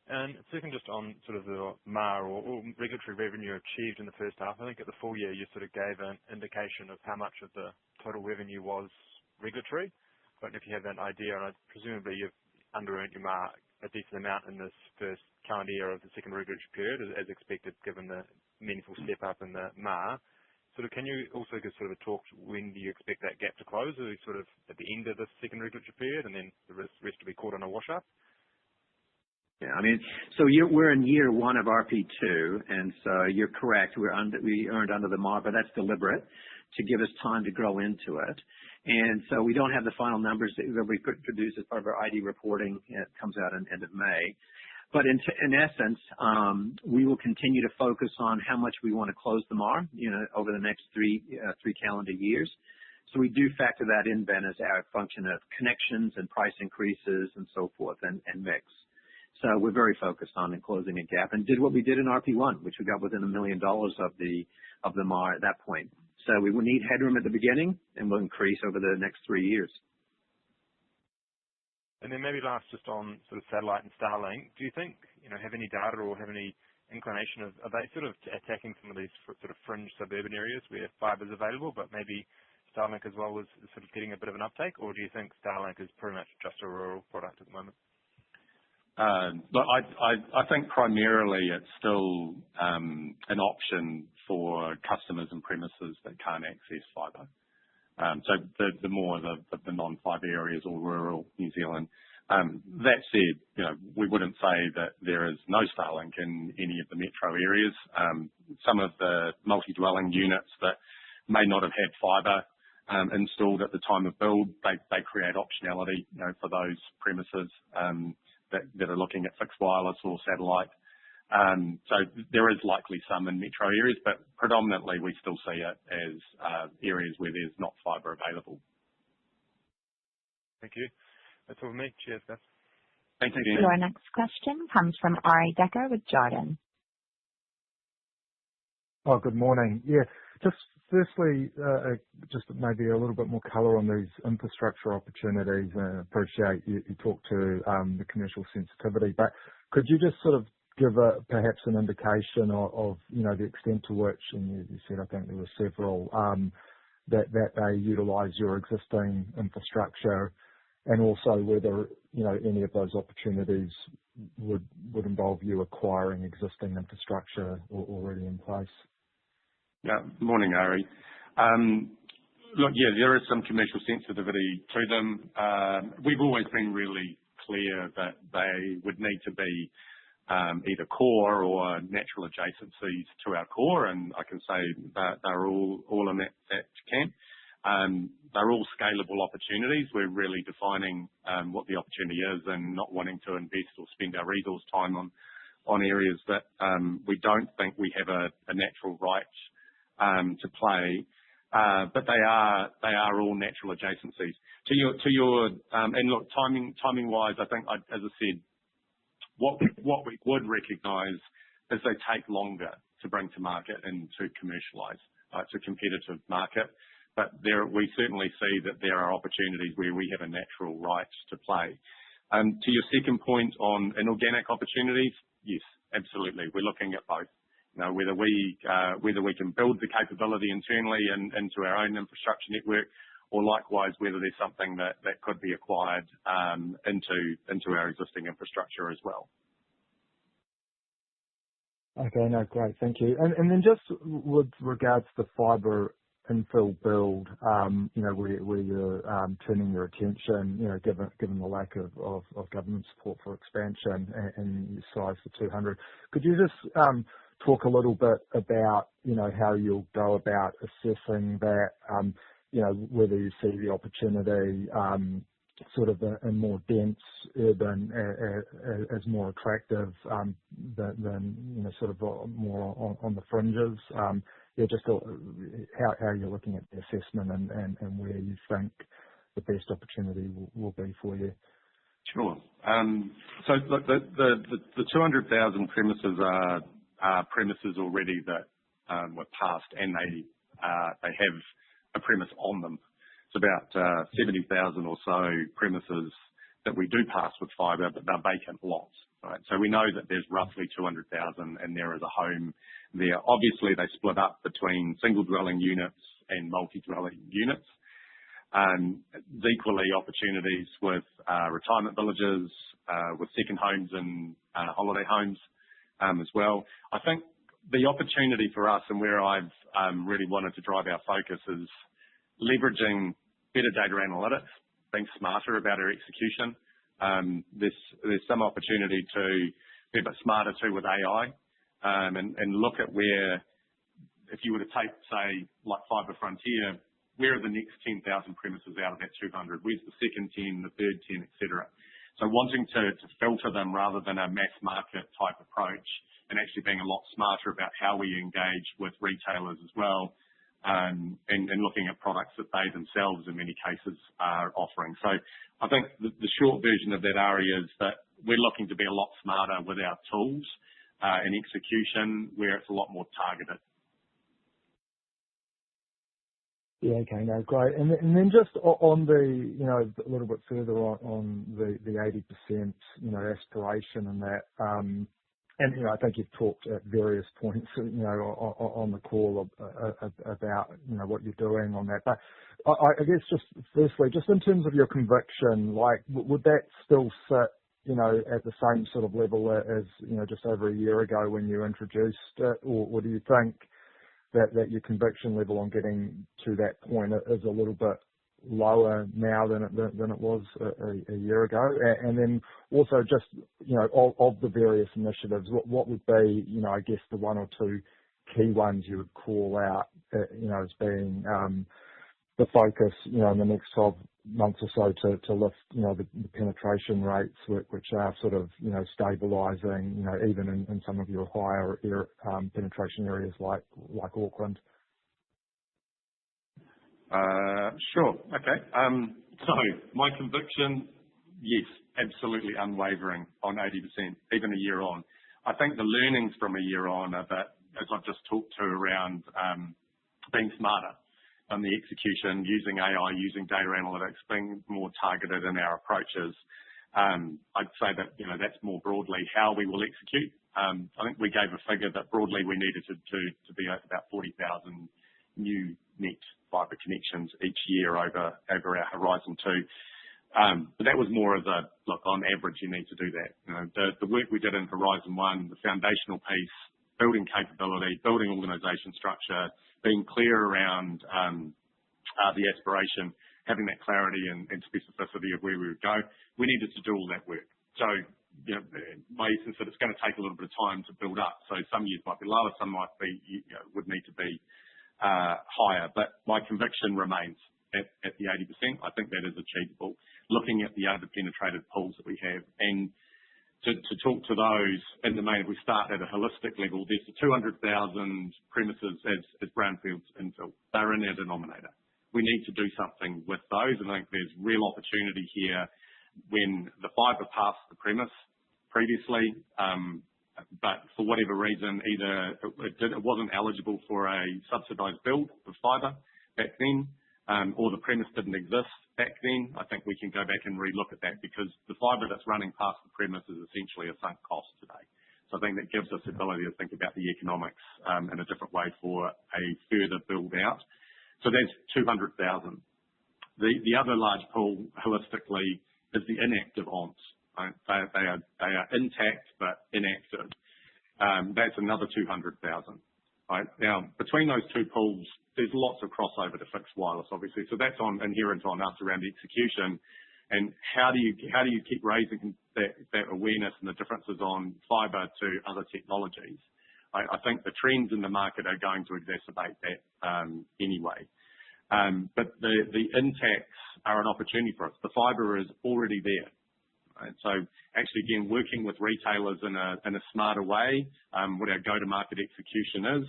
And second, just on sort of the MAR or regulatory revenue achieved in the first half, I think at the full year you sort of gave an indication of how much of the total revenue was regulatory. I don't know if you have that idea, and presumably you've under-earned your MAR a decent amount in this first calendar year of the second regulatory period, as expected, given the meaningful step up in the MAR. Sort of, can you also give sort of a talk to when do you expect that gap to close? Are we sort of at the end of the second regulatory period and then the rest to be caught on a wash up? Yeah, I mean, so we're in year 1 of RP2, and so you're correct. We earned under the MAR, but that's deliberate to give us time to grow into it. And so we don't have the final numbers that we produce as part of our ID reporting. It comes out in end of May. But in essence, we will continue to focus on how much we want to close the MAR, over the next three calendar years. So we do factor that in, Ben, as our function of connections and price increases and so forth and mix. So we're very focused on closing a gap and did what we did in RP1, which we got within $1 million of the MAR at that point. So we will need headroom at the beginning and will increase over the next 3 years. And then maybe last, just on sort of satellite and Starlink, do you think, have any data or have any inclination of, are they sort of attacking some of these sort of fringe suburban areas where fibre is available, but maybe Starlink as well is sort of getting a bit of an uptake, or do you think Starlink is pretty much just a rural product at the moment? But I think primarily it's still an option for customers and premises that can't access fibre. So the more the non-fibre areas or rural New Zealand, That said, we wouldn't say that there is no Starlink in any of the metro areas. Some of the multi-dwelling units that may not have had fibre installed at the time of build, they create optionality, for those premises that are looking at fixed wireless or satellite. So there is likely some in metro areas, but predominantly we still see it as areas where there's not fibre available. Thank you. That's all from me. Cheers, guys. Thank you. Your next question comes from Ari Decker with Jarden. Oh, good morning. Yeah, just firstly, just maybe a little bit more colour on these infrastructure opportunities. I appreciate you talked to the commercial sensitivity, but could you just sort of give perhaps an indication of the extent to which, and you said I think there were several, that they utilise your existing infrastructure, and also whether any of those opportunities would involve you acquiring existing infrastructure already in place? Yeah. Morning, Ari. Look, yeah, there is some commercial sensitivity to them. We've always been really clear that they would need to be either core or natural adjacencies to our core, and I can say that they're all in that camp. They're all scalable opportunities. We're really defining what the opportunity is and not wanting to invest or spend our resource time on areas that we don't think we have a natural right to play. But they are all natural adjacencies. To your and look, timing wise, I think as I said, what we would recognise is they take longer to bring to market and to commercialise. It's a competitive market, but we certainly see that there are opportunities where we have a natural right to play. To your second point on inorganic opportunities, yes, absolutely. We're looking at both. Whether we can build the capability internally and into our own infrastructure network, or likewise whether there's something that could be acquired into our existing infrastructure as well. Okay, no, great, thank you. And then just with regards to fibre infill build, where you're turning your attention, given the lack of government support for expansion and you size the 200, could you just talk a little bit about how you'll go about assessing that, whether you see the opportunity sort of in more dense urban as more attractive than sort of more on the fringes. Just how you're looking at the assessment and where you think the best opportunity will be for you. Sure. So look, the 200,000 premises are premises already that were passed, and they have a premise on them. It's about 70,000 or so premises that we do pass with fibre, but they're vacant lots. Right? So we know that there's roughly 200,000 and there is a home there. Obviously, they split up between single dwelling units and multi-dwelling units. There's equally opportunities with retirement villages, with second homes and holiday homes as well. I think the opportunity for us and where I've really wanted to drive our focus is leveraging better data analytics, being smarter about our execution. There's some opportunity to be a bit smarter too with AI, and look at where, if you were to take, say, like Fibre Frontier, where are the next 10,000 premises out of that 200? Where's the second 10, the third 10, etc. So wanting to filter them rather than a mass market type approach, and actually being a lot smarter about how we engage with retailers as well, and looking at products that they themselves in many cases are offering. So I think the short version of that, Ari, is that we're looking to be a lot smarter with our tools and execution where it's a lot more targeted. Yeah, okay, no, great. And then just on the, a little bit further on the 80%, aspiration and that, and I think you've talked at various points, on the call about, what you're doing on that. But I guess just firstly, just in terms of your conviction, like, would that still sit, at the same sort of level as, just over a year ago when you introduced it, or do you think that your conviction level on getting to that point is a little bit lower now than it was a year ago? And then also just, of the various initiatives, what would be, I guess the one or two key ones you would call out, as being the focus, in the next 12 months or so to lift, the penetration rates, which are sort of, stabilizing, even in some of your higher penetration areas like Auckland? Sure. Okay. So my conviction, yes, absolutely unwavering on 80%, even a year on. I think the learnings from a year on are that, as I've just talked to around being smarter on the execution, using AI, using data analytics, being more targeted in our approaches. I'd say that, that's more broadly how we will execute. I think we gave a figure that broadly we needed to be at about 40,000 new net fibre connections each year over our Horizon 2. But that was more of a, look, on average, you need to do that. The work we did in Horizon 1, the foundational piece, building capability, building organisation structure, being clear around the aspiration, having that clarity and specificity of where we would go, we needed to do all that work. So, my essence that it's going to take a little bit of time to build up. So some years might be lower, some might be, would need to be higher, but my conviction remains at the 80%. I think that is achievable. Looking at the other penetrated pools that we have, and to talk to those in the main, if we start at a holistic level, there's the 200,000 premises as brownfields infill. They're in our denominator. We need to do something with those, and I think there's real opportunity here when the fibre passed the premise previously, but for whatever reason, either it wasn't eligible for a subsidised build of fibre back then, or the premise didn't exist back then. I think we can go back and relook at that, because the fibre that's running past the premise is essentially a sunk cost today. So I think that gives us the ability to think about the economics in a different way for a further build out. So that's 200,000. The other large pool holistically is the inactive ONTs. Right? They are intact but inactive. That's another 200,000. Right? Now, between those two pools, there's lots of crossover to fixed wireless, obviously. So that's inherent on us around execution. And how do you keep raising that awareness and the differences on fibre to other technologies? I think the trends in the market are going to exacerbate that anyway. But the intacts are an opportunity for us. The fibre is already there. Right? So actually, again, working with retailers in a smarter way, what our go-to-market execution is,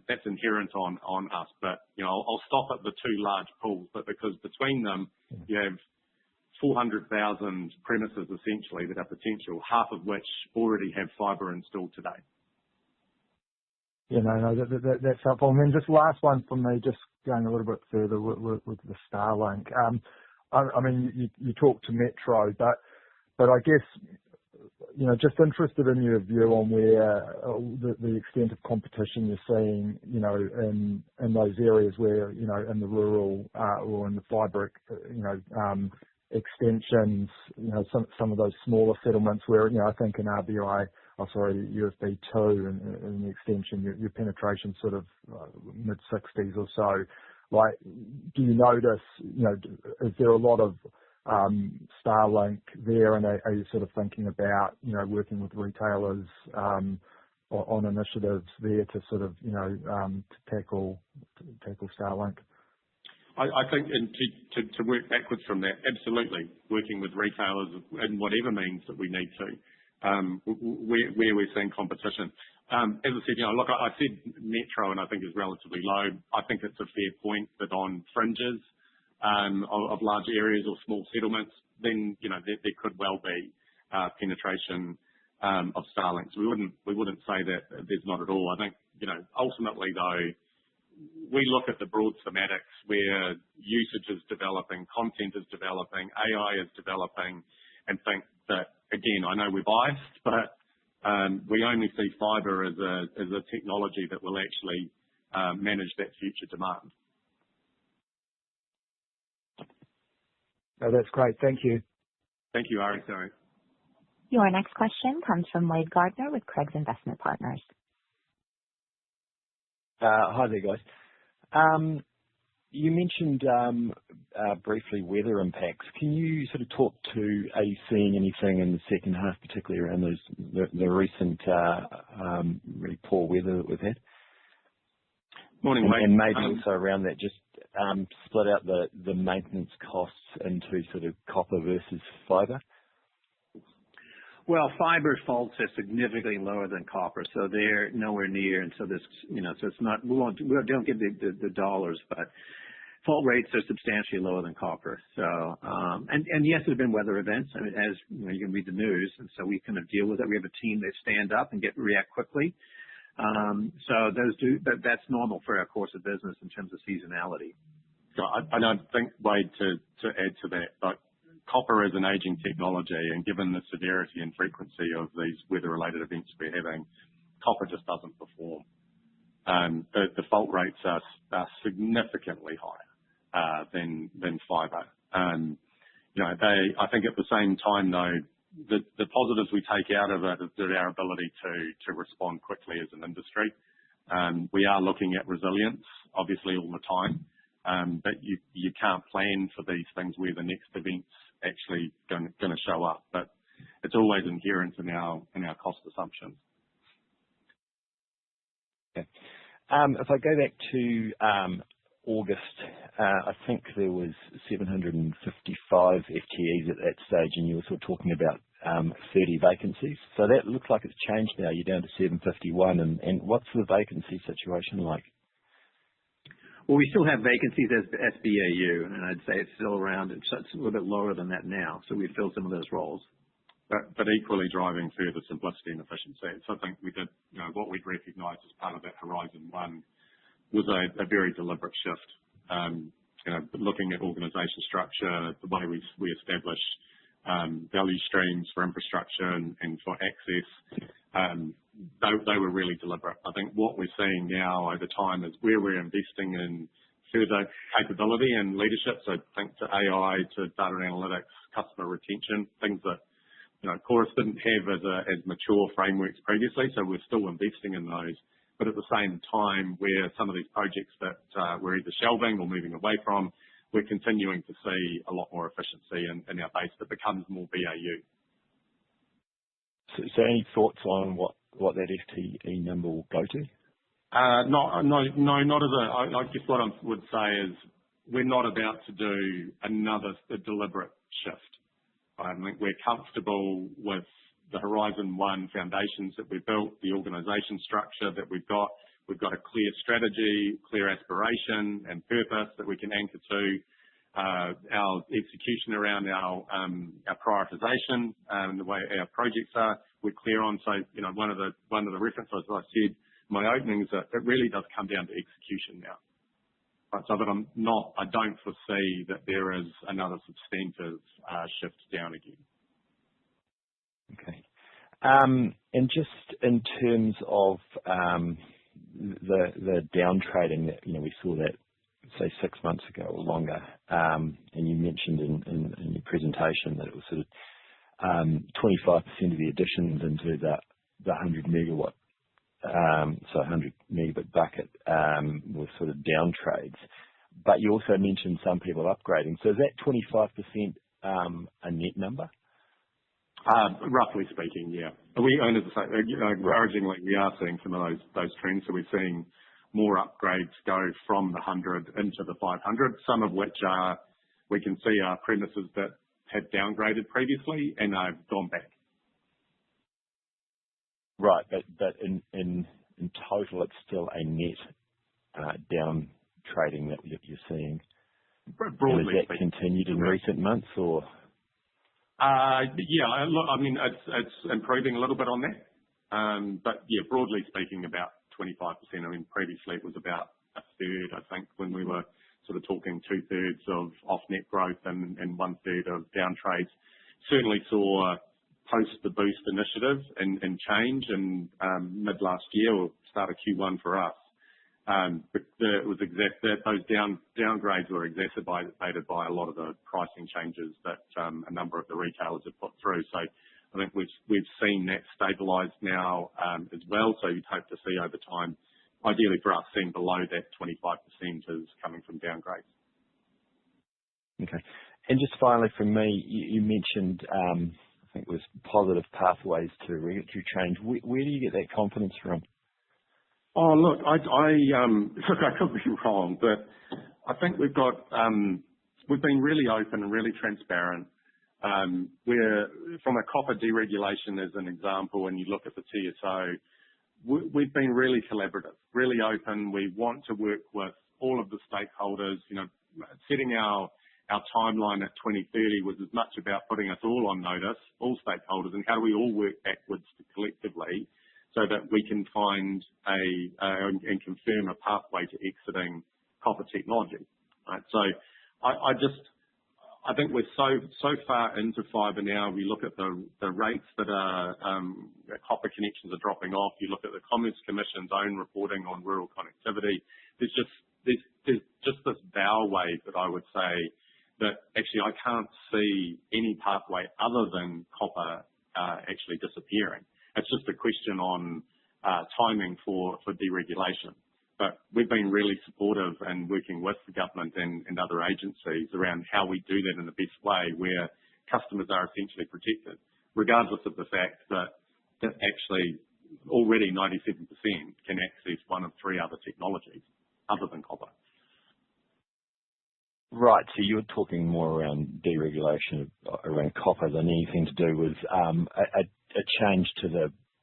that's inherent on us. But, I'll stop at the two large pools, but because between them, you have 400,000 premises essentially that are potential, half of which already have fibre installed today. Yeah, no, that's helpful. And then just last one from me, just going a little bit further with the Starlink. I mean, you talked to Metro, but I guess, just interested in your view on where the extent of competition you're seeing, in those areas where, in the rural or in the fibre, extensions, some of those smaller settlements where, I think in USB 2 and the extension, your penetration sort of mid-60s or so. Like, do you notice, is there a lot of Starlink there, and are you sort of thinking about, working with retailers on initiatives there to sort of, to tackle Starlink? I think, and to work backwards from that, absolutely, working with retailers in whatever means that we need to, where we're seeing competition. As I said, look, I said Metro, and I think is relatively low. I think it's a fair point that on fringes of large areas or small settlements, then there could well be penetration of Starlink. So we wouldn't say that there's not at all. I think ultimately though, we look at the broad thematics where usage is developing, content is developing, AI is developing, and think that, again, I know we're biased, but we only see fibre as a technology that will actually manage that future demand. Oh, that's great. Thank you. Thank you, Ari. Sorry. Your next question comes from Wade Gardner with Craigs Investment Partners. Hi there, guys. You mentioned briefly weather impacts. Can you sort of talk to, are you seeing anything in the second half, particularly around the recent really poor weather that we've had? Morning, Wade. And maybe also around that, just split out the maintenance costs into sort of copper versus fibre. Well, fibre faults are significantly lower than copper, so they're nowhere near, and so this, so it's not, we don't get the dollars, but fault rates are substantially lower than copper. So, and yes, there have been weather events. I mean, as you can read the news, and so we kind of deal with it. We have a team that stand up and react quickly. So that's normal for our course of business in terms of seasonality. So I don't think, Wade, to add to that, but copper is an aging technology, and given the severity and frequency of these weather-related events we're having, copper just doesn't perform. The fault rates are significantly higher than fibre. I think at the same time, though, the positives we take out of it is our ability to respond quickly as an industry. We are looking at resilience, obviously, all the time, but you can't plan for these things where the next event's actually going to show up. But it's always inherent in our cost assumptions. Okay. If I go back to August, I think there was 755 FTEs at that stage, and you were sort of talking about 30 vacancies. So that looks like it's changed now. You're down to 751, and what's the vacancy situation like? Well, we still have vacancies as SBAU, and I'd say it's still around. It's a little bit lower than that now, so we've filled some of those roles. But equally driving further simplicity and efficiency. So I think we did, what we'd recognised as part of that Horizon 1 was a very deliberate shift. Looking at organisation structure, the way we establish value streams for infrastructure and for access, they were really deliberate. I think what we're seeing now over time is where we're investing in further capability and leadership. So think to AI, to data analytics, customer retention, things that Chorus didn't have as mature frameworks previously. So we're still investing in those. But at the same time, where some of these projects that we're either shelving or moving away from, we're continuing to see a lot more efficiency in our base that becomes more BAU. So any thoughts on what that FTE number will go to? No, not as I guess what I would say is we're not about to do a deliberate shift. I think we're comfortable with the Horizon 1 foundations that we've built, the organisation structure that we've got. We've got a clear strategy, clear aspiration and purpose that we can anchor to. Our execution around our prioritisation and the way our projects are, we're clear on. So, one of the references I said in my opening is that it really does come down to execution now. Right, so that I don't foresee that there is another substantive shift down again. Okay. And just in terms of the down trading that we saw that say 6 months ago or longer, and you mentioned in your presentation that it was sort of 25% of the additions into the 100 megawatt, so 100 megabit bucket were sort of down trades. But you also mentioned some people upgrading. So is that 25% a net number? Roughly speaking, yeah. And as I say, encouragingly, we are seeing some of those trends. So we're seeing more upgrades go from the 100 into the 500, some of which we can see are premises that had downgraded previously and have gone back. Right, but in total, it's still a net down trading that you're seeing. Broadly, has that continued in recent months, or? Yeah, look, I mean, it's improving a little bit on that. But yeah, broadly speaking, about 25%. I mean, previously it was about a third, I think, when we were sort of talking 2/3 of off-net growth and 1/3 of down trades. Certainly saw post the Boost initiative and change in mid last year or start of Q1 for us. But it was those downgrades were exacerbated by a lot of the pricing changes that a number of the retailers have put through. So I think we've seen that stabilise now as well. So you'd hope to see over time ideally for us, seeing below that 25% is coming from downgrades. Okay. And just finally from me, you mentioned, I think it was positive pathways to regulatory change. Where do you get that confidence from? Oh, look, I could be wrong, but I think we've been really open and really transparent. Where from a copper deregulation as an example, when you look at the TSO, we've been really collaborative, really open. We want to work with all of the stakeholders. Setting our timeline at 2030 was as much about putting us all on notice, all stakeholders, and how do we all work backwards collectively so that we can find and confirm a pathway to exiting copper technology. Right? So I think we're so far into fibre now. We look at the rates that copper connections are dropping off. You look at the Commerce Commission's own reporting on rural connectivity. There's just this bow wave that I would say that actually I can't see any pathway other than copper actually disappearing. It's just a question on timing for deregulation. But we've been really supportive and working with the government and other agencies around how we do that in the best way where customers are essentially protected, regardless of the fact that actually already 97% can access one of three other technologies other than copper. Right, so you're talking more around deregulation around copper than anything to do with a change to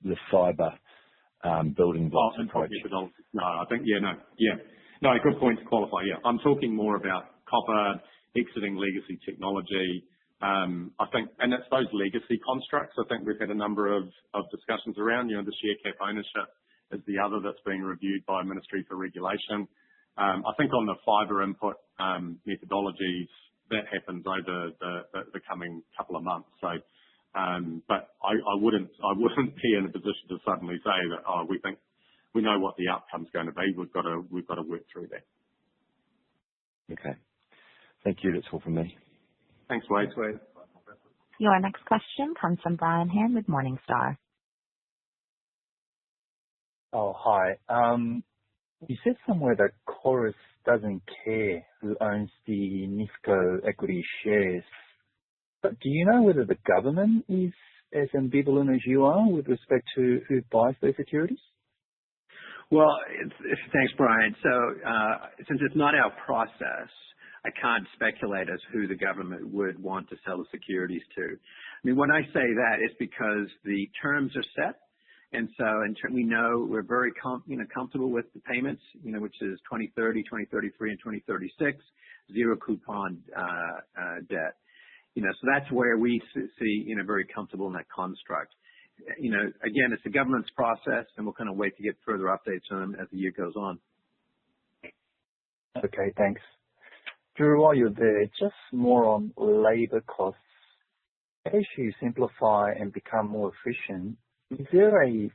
the fibre building blocks approach. No, I think, No, good point to qualify, I'm talking more about copper, exiting legacy technology. I think, and it's those legacy constructs, I think we've had a number of discussions around, the share cap ownership is the other that's being reviewed by Ministry for Regulation. I think on the fibre input methodologies, that happens over the coming couple of months. So, but I wouldn't be in a position to suddenly say that we think we know what the outcome's going to be. We've got to work through that. Okay, thank you. That's all from me. Thanks, Wade. Your next question comes from Brian Hand with Morningstar. Oh, hi. You said somewhere that Chorus doesn't care who owns the NIFCO equity shares. But do you know whether the government is as ambivalent as you are with respect to who buys those securities? Well, thanks, Brian. So since it's not our process, I can't speculate as who the government would want to sell the securities to. I mean, when I say that, it's because the terms are set. And so we know we're very comfortable with the payments, which is 2030, 2033, and 2036, zero coupon debt. So that's where we see, very comfortable in that construct. Again, it's the government's process, and we'll kind of wait to get further updates on them as the year goes on. Okay, thanks. Drew, while you're there, just more on labour costs. As you simplify and become more efficient, is there a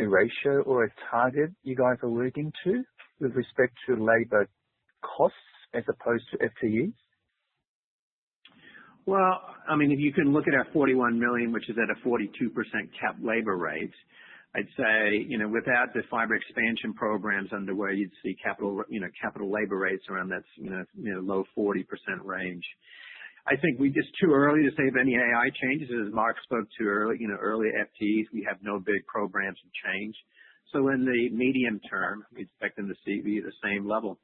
ratio or a target you guys are working to with respect to labour costs as opposed to FTEs? Well, I mean, if you can look at our 41 million, which is at a 42% cap labour rate, I'd say, without the fibre expansion programs underway, you'd see capital labour rates around that, low 40% range. I think we just too early to say if any AI changes. As Mark spoke to early FTEs, we have no big programs of change. So in the medium term, we expect them to be at the same level.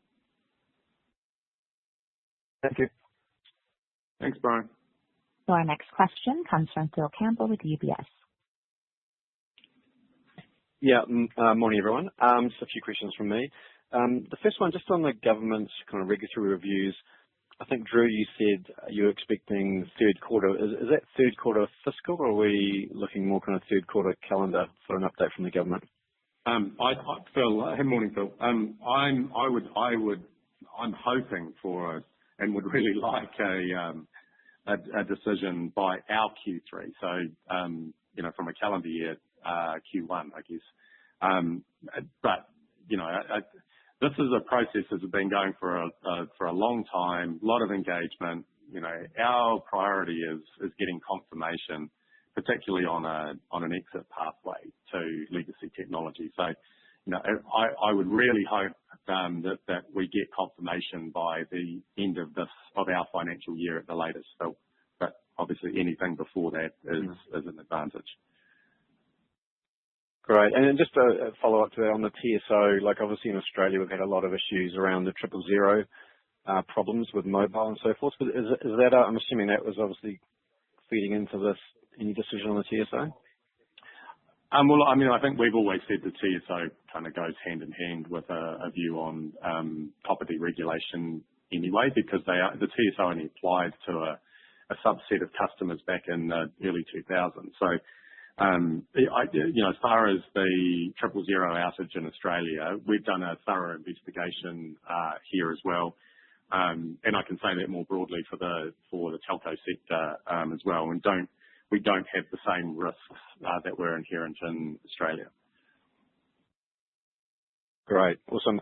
Thank you. Thanks, Brian. So our next question comes from Phil Campbell with UBS. Yeah, morning everyone. Just a few questions from me. The first one, just on the government's kind of regulatory reviews. I think, Drew, you said you're expecting third quarter. Is that third quarter fiscal, or are we looking more kind of third quarter calendar for an update from the government? Phil, hey, morning, Phil. I'm hoping for and would really like a decision by our Q3. So, from a calendar year Q1, I guess. But this is a process that has been going for a long time. A lot of engagement. Our priority is getting confirmation, particularly on an exit pathway to legacy technology. So, I would really hope that we get confirmation by the end of our financial year at the latest, Phil. But obviously anything before that is an advantage. Great. And then just a follow-up to that on the TSO, like obviously in Australia we've had a lot of issues around the 000 problems with mobile and so forth. But is that, I'm assuming that was obviously feeding into this, any decision on the TSO? Well, I mean, I think we've always said the TSO kind of goes hand in hand with a view on property regulation anyway, because the TSO only applied to a subset of customers back in the early 2000s. So, as far as the 000 outage in Australia, we've done a thorough investigation here as well. And I can say that more broadly for the telco sector as well. And we don't have the same risks that were inherent in Australia. Great, awesome.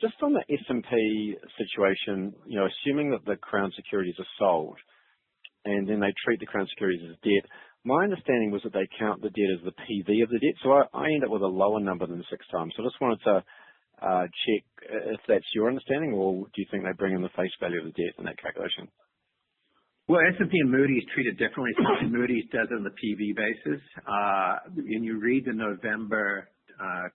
Just on the S&P situation, assuming that the Crown securities are sold, and then they treat the Crown securities as debt. My understanding was that they count the debt as the PV of the debt, so I end up with a lower number than 6 times. So I just wanted to check if that's your understanding, or do you think they bring in the face value of the debt in that calculation? Well, S&P and Moody's treat it differently. So Moody's does it on the PV basis. When you read the November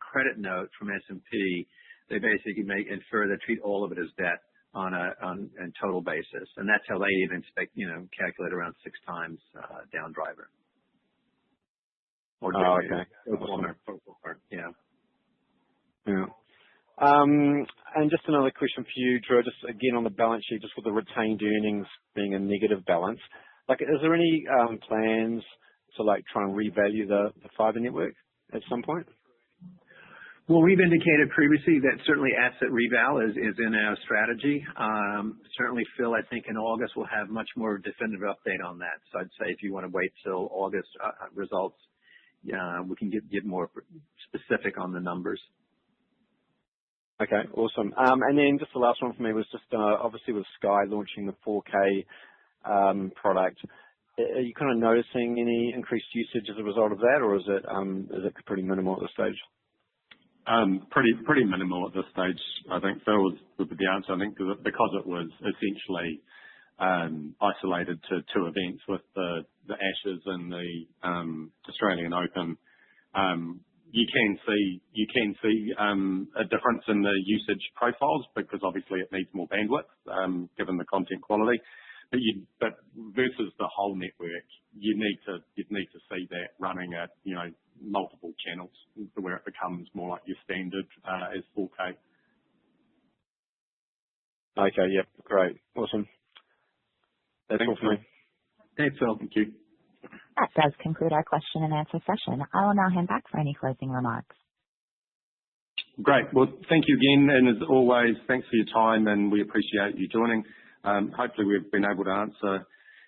credit note from S&P, they basically infer they treat all of it as debt on a total basis, and that's how they even calculate around 6 times down driver. Or okay. Yeah. Yeah. And just another question for you, Drew, just again on the balance sheet, just with the retained earnings being a negative balance. Like, is there any plans to try and revalue the fibre network at some point? Well, we've indicated previously that certainly asset reval is in our strategy. Certainly, Phil, I think in August we'll have much more definitive update on that. So I'd say if you want to wait till August results, we can get more specific on the numbers. Okay, awesome. And then just the last one for me was just obviously with Sky launching the 4K product, are you kind of noticing any increased usage as a result of that, or is it pretty minimal at this stage? Pretty minimal at this stage, I think, Phil, would be the answer. I think because it was essentially isolated to 2 events with the Ashes and the Australian Open. You can see a difference in the usage profiles because obviously it needs more bandwidth given the content quality. But versus the whole network, you'd need to see that running at multiple channels where it becomes more like your standard as 4K. Okay, yep, great, awesome. That's all for me. Thanks, Phil. Thank you. That does conclude our question and answer session. I will now hand back for any closing remarks. Great. Well, thank you again. And as always, thanks for your time and we appreciate you joining. Hopefully we've been able to answer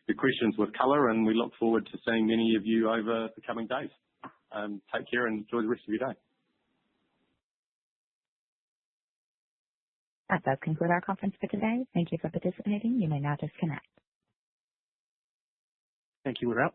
your questions with colour and we look forward to seeing many of you over the coming days. Take care and enjoy the rest of your day. That does conclude our conference for today. Thank you for participating. You may now disconnect. Thank you. We're out.